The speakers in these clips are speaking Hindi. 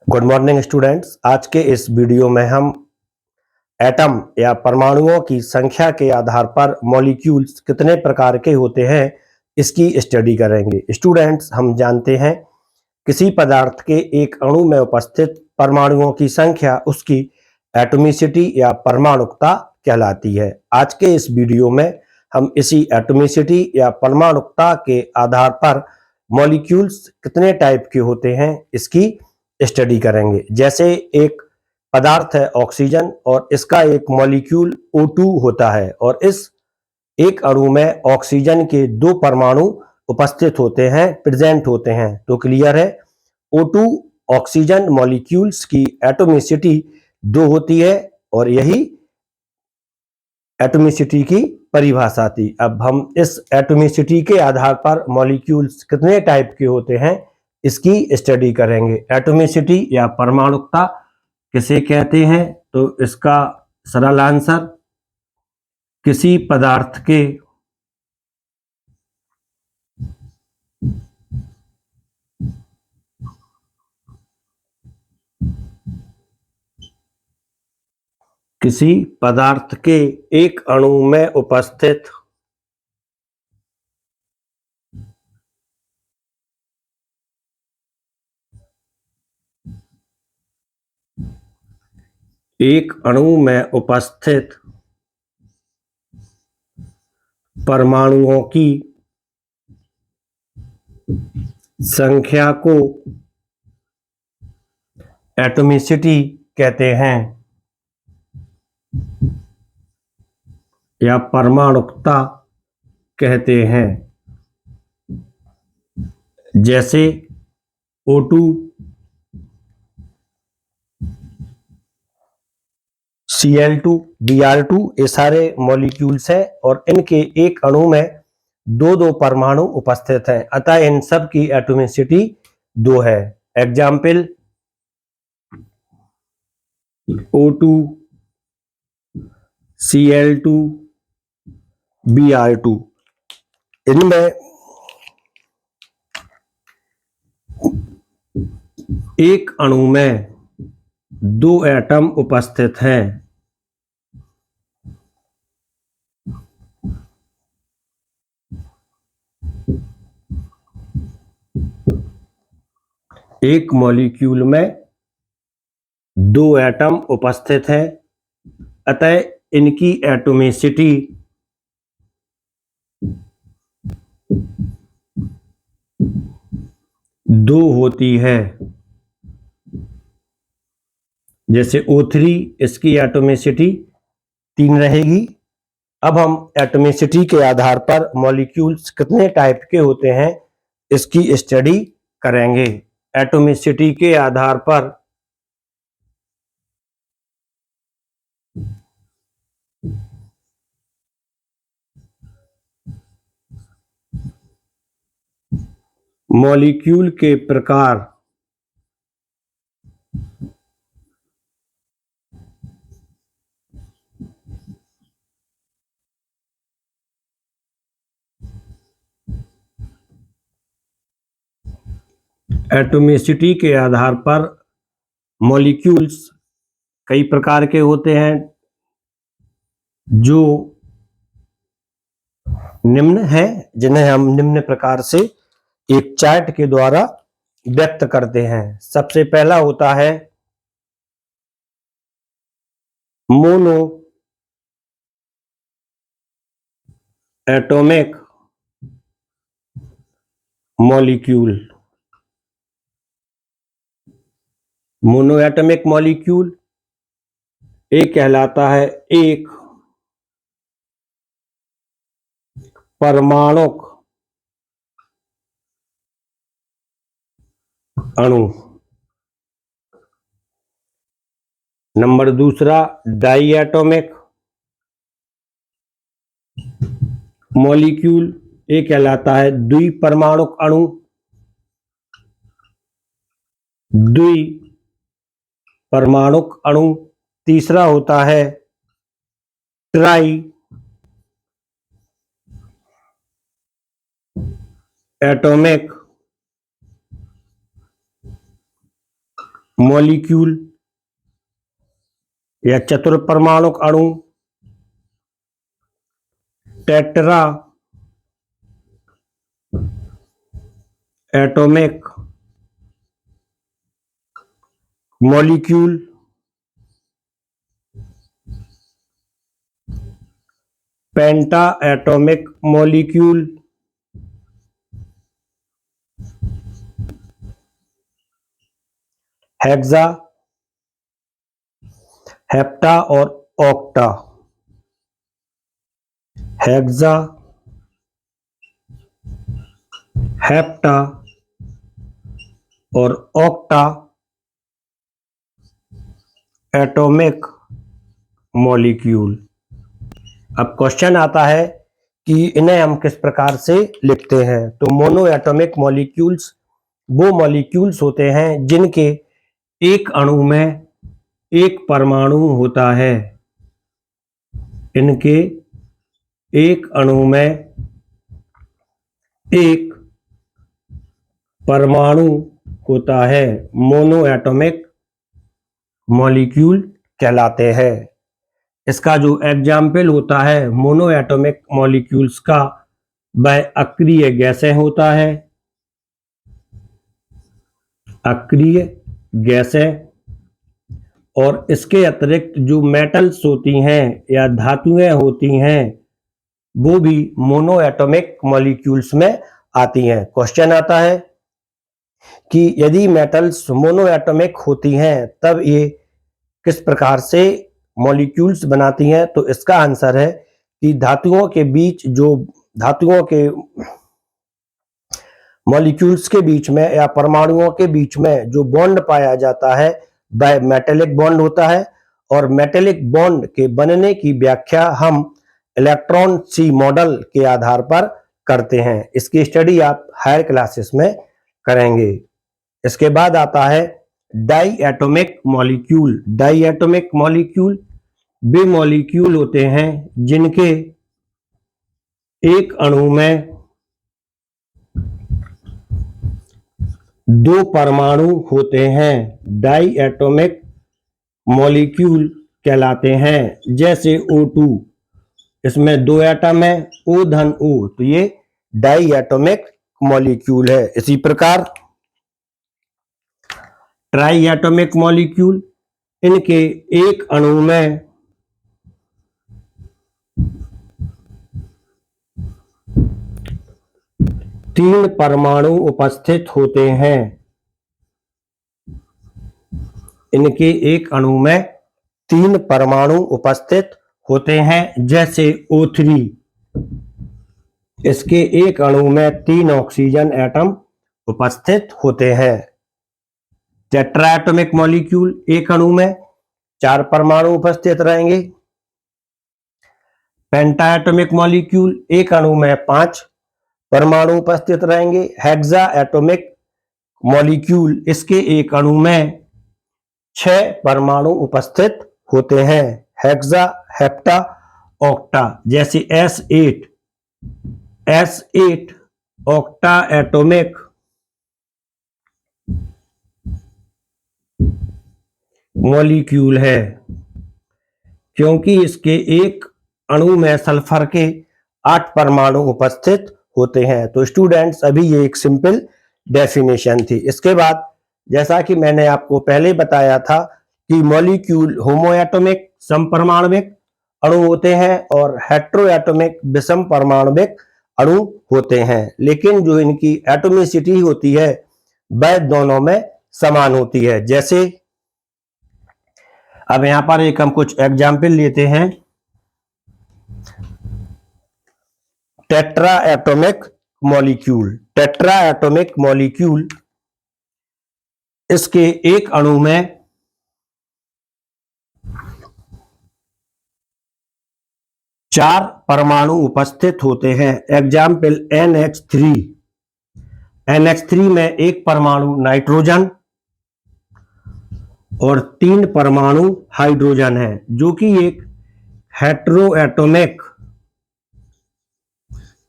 Good morning students. आज के इस वीडियो में हम एटम या परमाणुओं की संख्या के आधार पर मॉलिक्यूल्स कितने प्रकार के होते हैं इसकी स्टडी करेंगे। स्टूडेंट्स, हम जानते हैं किसी पदार्थ के एक अणु में उपस्थित परमाणुओं की संख्या उसकी एटॉमिसिटी या परमाणुकता कहलाती है। आज के इस वीडियो में हम इसी एटॉमिसिटी या परमाणुकता के आधार पर मॉलिक्यूल्स कितने टाइप के होते हैं इसकी स्टडी करेंगे। जैसे एक पदार्थ है ऑक्सीजन और इसका एक मॉलिक्यूल O2 होता है और इस एक अणु में ऑक्सीजन के दो परमाणु उपस्थित होते हैं, प्रेजेंट होते हैं। तो क्लियर है, O2 ऑक्सीजन मॉलिक्यूल्स की एटॉमिसिटी 2 होती है और यही एटॉमिसिटी की परिभाषा थी। अब हम इस एटॉमिसिटी के आधार पर मॉलिक्यूल्स कितने टाइप के होते हैं इसकी स्टडी करेंगे। एटॉमिसिटी या परमाणुकता किसे कहते हैं? तो इसका सरल आंसर, किसी पदार्थ के एक अणु में उपस्थित परमाणुओं की संख्या को एटॉमिसिटी कहते हैं या परमाणुकता कहते हैं। जैसे O2, Cl2, Br2 ये सारे मॉलिक्यूल्स हैं और इनके एक अणु में दो दो परमाणु उपस्थित हैं, अतः इन सब की एटॉमिसिटी 2 है। Example O2, Cl2, Br2। इनमें एक अणु में दो एटम उपस्थित हैं। एक मॉलिक्यूल में दो एटम उपस्थित हैं, अतः इनकी एटॉमिसिटी 2 होती है। जैसे O3, इसकी एटॉमिसिटी 3 रहेगी। अब हम एटॉमिसिटी के आधार पर मॉलिक्यूल्स कितने टाइप के होते हैं इसकी स्टडी करेंगे। एटॉमिसिटी के आधार पर मॉलिक्यूल के प्रकार एटॉमिसिटी के आधार पर मॉलिक्यूल्स कई प्रकार के होते हैं जो निम्न है, जिन्हें हम निम्न प्रकार से एक चार्ट के द्वारा व्यक्त करते हैं। सबसे पहला होता है mono atomic molecule. Mono atomic molecule एक कहलाता है एक परमाणुक अणु। नंबर दूसरा डाई एटॉमिक मॉलिक्यूल एक कहलाता है द्विपरमाणुक अणु। द्विपरमाणुक अणु। तीसरा होता है ट्राई एटॉमिक मॉलिक्यूल या चतुर्परमाणुक अणु, टेट्रा एटॉमिक मॉलिक्यूल, पेंटा एटॉमिक मॉलिक्यूल, हेक्सा, हेप्टा और ऑक्टा, हेक्सा, हेप्टा और ऑक्टा एटॉमिक मॉलिक्यूल। अब क्वेश्चन आता है कि इन्हें हम किस प्रकार से लिखते हैं। तो मोनो एटॉमिक मॉलिक्यूल्स वो मॉलिक्यूल्स होते हैं जिनके एक अणु में एक परमाणु होता है। इनके एक अणु में एक परमाणु होता है, मोनो एटॉमिक मॉलिक्यूल कहलाते हैं। इसका जो एग्जाम्पल होता है मोनो एटॉमिक मॉलिक्यूल्स का, वह अक्रिय गैसें होता है, अक्रिय गैसें। और इसके अतिरिक्त जो मेटल्स होती हैं या धातुएं होती हैं वो भी मोनो एटॉमिक मॉलिक्यूल्स में आती हैं। क्वेश्चन आता है कि यदि मेटल्स मोनो एटॉमिक होती हैं तब ये किस प्रकार से मॉलिक्यूल्स बनाती हैं। तो इसका आंसर है कि धातुओं के बीच जो धातुओं के मॉलिक्यूल्स के बीच में या परमाणुओं के बीच में जो बॉन्ड पाया जाता है वह मेटेलिक बॉन्ड होता है। और मेटेलिक बॉन्ड के बनने की व्याख्या हम इलेक्ट्रॉन सी मॉडल के आधार पर करते हैं। इसकी स्टडी आप हायर क्लासेस में करेंगे। इसके बाद आता है diatomic molecule. Diatomic molecule वे मॉलिक्यूल होते हैं जिनके एक अणु में दो परमाणु होते हैं, डाई एटॉमिक मॉलिक्यूल कहलाते हैं। जैसे O2, इसमें दो एटम है, O धन O, तो ये डाई एटॉमिक मॉलिक्यूल है। इसी प्रकार ट्राई एटॉमिक मॉलिक्यूल, इनके एक अणु में तीन परमाणु उपस्थित होते हैं। इनके एक अणु में तीन परमाणु उपस्थित होते हैं। जैसे O3, इसके एक अणु में तीन ऑक्सीजन एटम उपस्थित होते हैं। टेट्रा एटॉमिक मॉलिक्यूल, एक अणु में चार परमाणु उपस्थित रहेंगे। पेंटा एटॉमिक मॉलिक्यूल, एक अणु में पांच परमाणु उपस्थित रहेंगे। हेक्सा एटॉमिक मॉलिक्यूल, इसके एक अणु में छह परमाणु उपस्थित होते हैं। Hexa, hepta, octa. जैसे S8 ऑक्टा एटॉमिक मॉलिक्यूल है क्योंकि इसके एक अणु में सल्फर के 8 परमाणु उपस्थित होते हैं। तो स्टूडेंट्स, अभी ये एक सिंपल डेफिनेशन थी। इसके बाद जैसा कि मैंने आपको पहले बताया था कि मॉलिक्यूल होमोएटॉमिक समपरमाणविक अणु होते हैं और हेट्रोएटॉमिक विषम परमाणविक अणु होते हैं, लेकिन जो इनकी एटॉमिसिटी होती है वह दोनों में समान होती है। जैसे अब यहां पर एक हम कुछ एग्जाम्पल लेते हैं। Tetra atomic molecule, tetra atomic molecule, इसके एक अणु में चार परमाणु उपस्थित होते हैं। एग्जाम्पल NH3, NH3 में एक परमाणु नाइट्रोजन और तीन परमाणु हाइड्रोजन है, जो कि एक हेट्रोएटॉमिक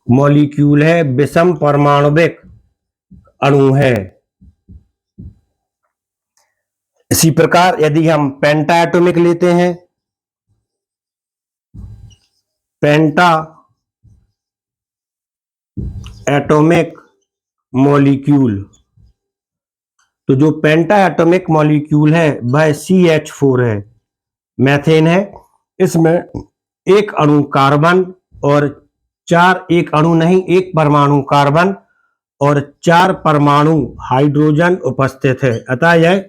मॉलिक्यूल है, विषम परमाणविक अणु है। इसी प्रकार यदि हम पेंटा एटॉमिक लेते हैं, पेंटा एटॉमिक मॉलिक्यूल, तो जो पेंटा एटॉमिक मॉलिक्यूल है वह CH4 है, मैथेन है। इसमें एक अणु कार्बन और एक अणु नहीं, एक परमाणु कार्बन और 4 परमाणु हाइड्रोजन उपस्थित है, अतः यह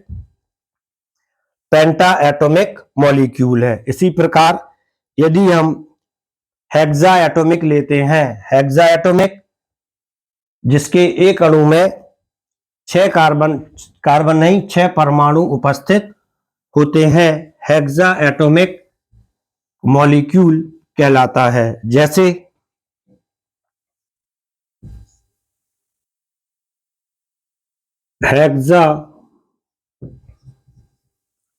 पेंटा एटॉमिक मॉलिक्यूल है। इसी प्रकार यदि हम हेक्सा एटॉमिक लेते हैं, हेक्सा एटॉमिक जिसके एक अणु में 6 कार्बन नहीं 6 परमाणु उपस्थित होते हैं, हेक्सा एटॉमिक मॉलिक्यूल कहलाता है। जैसे hexa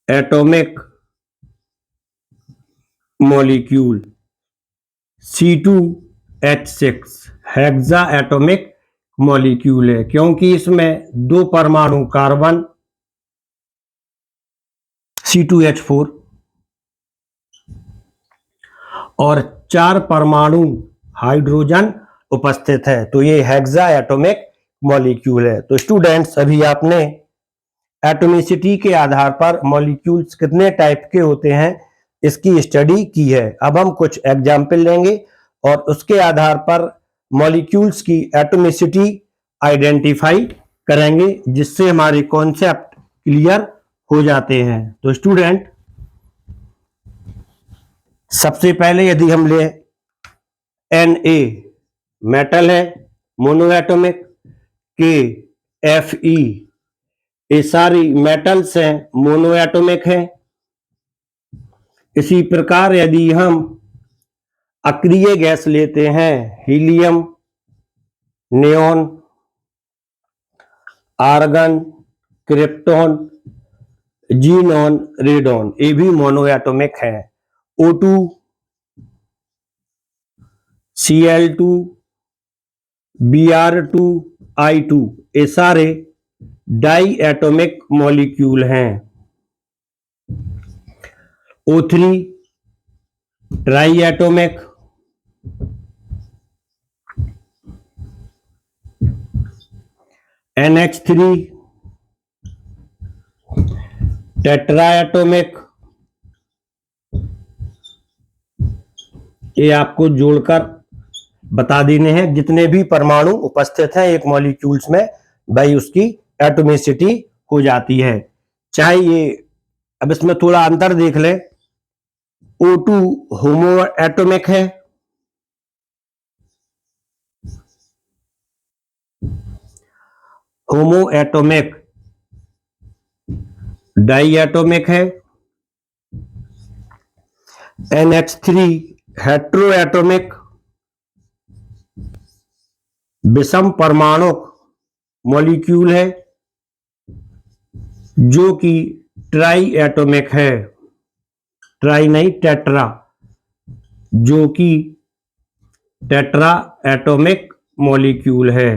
atomic molecule C2H6 hexa atomic molecule है, क्योंकि इसमें 2 परमाणु कार्बन C2H4 और 4 परमाणु हाइड्रोजन उपस्थित है, तो ये हेक्सा एटॉमिक मॉलिक्यूल है। तो स्टूडेंट्स, अभी आपने एटॉमिसिटी के आधार पर मॉलिक्यूल्स कितने टाइप के होते हैं इसकी स्टडी की है। अब हम कुछ एग्जाम्पल लेंगे और उसके आधार पर मॉलिक्यूल्स की एटॉमिसिटी आइडेंटिफाई करेंगे, जिससे हमारे कॉन्सेप्ट क्लियर हो जाते हैं। तो स्टूडेंट, सबसे पहले यदि हम ले Na मेटल है, मोनो एटॉमिक, Fe ये सारी मेटल्स हैं, मोनो एटॉमिक है। इसी प्रकार यदि हम अक्रिय गैस लेते हैं, helium, neon, argon, krypton, xenon, radon, ये भी मोनो एटॉमिक है। O2, Cl2, Br2, I2 ये सारे डाई एटॉमिक मॉलिक्यूल हैं। O3 try atomic, NH3 tetra atomic, ये आपको जोड़कर बता देने हैं जितने भी परमाणु उपस्थित हैं एक मॉलिक्यूल्स में, भाई उसकी एटॉमिसिटी हो जाती है। चाहे ये, अब इसमें थोड़ा अंतर देख लें, O2 होमो एटॉमिक है, होमो एटॉमिक डाई एटॉमिक है। NH3 हेट्रो एटॉमिक विषम परमाणु मॉलिक्यूल है, जो कि ट्राई एटॉमिक है, ट्राई नहीं टेट्रा, जो कि टेट्रा एटॉमिक मॉलिक्यूल है।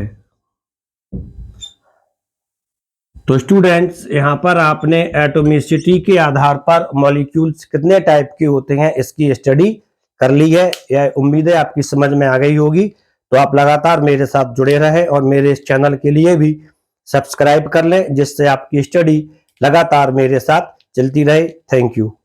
तो स्टूडेंट्स, यहां पर आपने एटॉमिसिटी के आधार पर मॉलिक्यूल्स कितने टाइप के होते हैं इसकी स्टडी कर ली है। यह उम्मीद है आपकी समझ में आ गई होगी। तो आप लगातार मेरे साथ जुड़े रहें और मेरे इस चैनल के लिए भी सब्सक्राइब कर लें, जिससे आपकी स्टडी लगातार मेरे साथ चलती रहे। Thank you.